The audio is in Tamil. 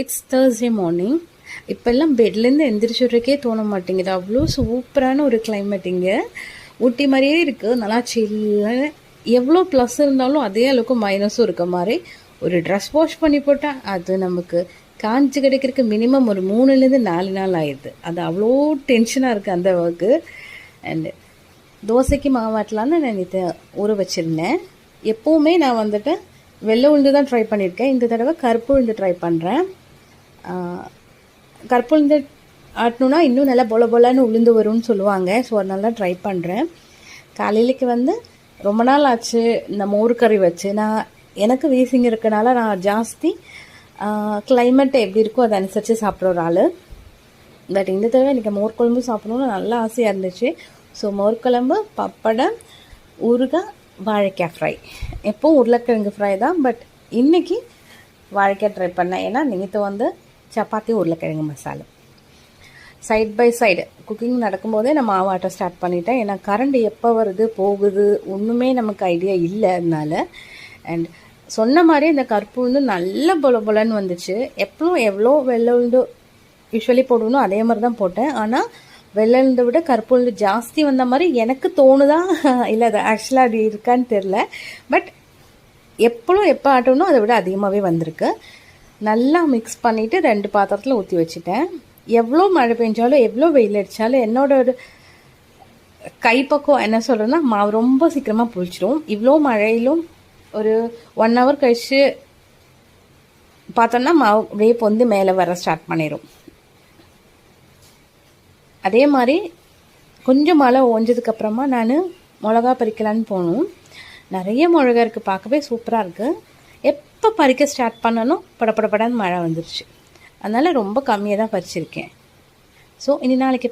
It's Thursday morning. இப்போல்லாம் பெட்லேருந்து எந்திரிச்சுட்றக்கே தோண மாட்டேங்குது. அவ்வளோ சூப்பரான ஒரு கிளைமேட் இங்கே. ஊட்டி மாதிரியே இருக்குது, நல்லா சில்லுன்னு. எவ்வளோ ப்ளஸ் இருந்தாலும் அதே அளவுக்கு மைனஸும் இருக்க மாதிரி. ஒரு ட்ரெஸ் வாஷ் பண்ணி போட்டால் அது நமக்கு காஞ்சி கிடைக்கிறதுக்கு மினிமம் ஒரு 3லேருந்து 4 நாள் ஆயிடுது. அது அவ்வளோ டென்ஷனாக இருக்குது அந்த ஒர்க்கு. அண்டு தோசைக்கு மாவாட்டலான்னு நான் நேற்று ஊற வச்சுருந்தேன். எப்போவுமே நான் வந்துட்டு வெள்ளை உளுந்து தான் ட்ரை பண்ணியிருக்கேன். இந்த தடவை கருப்பு உளுந்து ட்ரை பண்ணுறேன். கருப்பு உளுந்து ஆட்டணுன்னா இன்னும் நல்லா பொல பொலன்னு உளுந்து வரும்னு சொல்லுவாங்க. ஸோ அதனால தான் ட்ரை பண்ணுறேன். காலையிலைக்கு வந்து ரொம்ப நாள் ஆச்சு இந்த மோர் கறி வச்சு. எனக்கு வீசிங் இருக்கனால நான் ஜாஸ்தி கிளைமேட் எப்படி இருக்கோ அதை அனுசரித்து சாப்பிட்ற ஒரு ஆள். பட் இந்த தடவை எனக்கு மோர் குழம்பு சாப்பிடணுன்னு நல்லா ஆசையாக இருந்துச்சு. ஸோ மோர் குழம்பு, பப்படம், ஊறுகாய், வாழைக்காய் ஃப்ரை. எப்போவும் உருளைக்கிழங்கு ஃப்ரை தான், பட் இன்றைக்கி வாழைக்காய் ட்ரை பண்ணேன். ஏன்னா நேற்று வந்து சப்பாத்தி உருளைக்கிழங்கு masala. Side by side cooking நடக்கும்போதே நான் மாவாட்ட ஸ்டார்ட் பண்ணிட்டேன். ஏன்னா கரண்ட் எப்போ வருது போகுது ஒன்றுமே நமக்கு ஐடியா இல்லை. அதனால அண்ட் சொன்ன மாதிரி இந்த கருப்பு உளுந்து நல்ல பொல பொலன்னு வந்துச்சு. எப்பவும் எவ்வளோ வெள்ளை உளுந்து யூஸ்வலி போடணும் அதே மாதிரி தான் போட்டேன். ஆனால் வெள்ளை உளுந்தை விட கருப்பு உளுந்து ஜாஸ்தி வந்த மாதிரி எனக்கு தோணுதான், இல்லை அது ஆக்சுவலாக அது இருக்கான்னு தெரில. பட் எப்போ ஆட்டணும் அதை விட அதிகமாகவே வந்திருக்கு. நல்லா மிக்ஸ் பண்ணிவிட்டு 2 பாத்திரத்தில் ஊற்றி வச்சுட்டேன். எவ்வளோ மழை பெஞ்சாலும் எவ்வளோ வெயில் அடித்தாலும் என்னோட ஒரு கைப்பக்கம் என்ன சொல்கிறேன்னா மாவு ரொம்ப சீக்கிரமாக புளிச்சிடும். இவ்வளோ மழையிலும் ஒரு 1 hour கழித்து பார்த்தோம்னா மாவு அப்படியே பொந்து மேலே வர ஸ்டார்ட் பண்ணிடும். அதே மாதிரி கொஞ்சம் மழை ஓஞ்சதுக்கப்புறமா நான் மிளகா பறிக்கலான்னு போகணும். நிறைய மிளகா இருக்குது, பார்க்கவே சூப்பராக இருக்குது. எப்போ பறிக்க ஸ்டார்ட் பண்ணணும் படப்படப்படான்னு மழை வந்துருச்சு. அதனால் ரொம்ப கம்மியாக தான் பறிச்சிருக்கேன். ஸோ இனி நாளைக்கு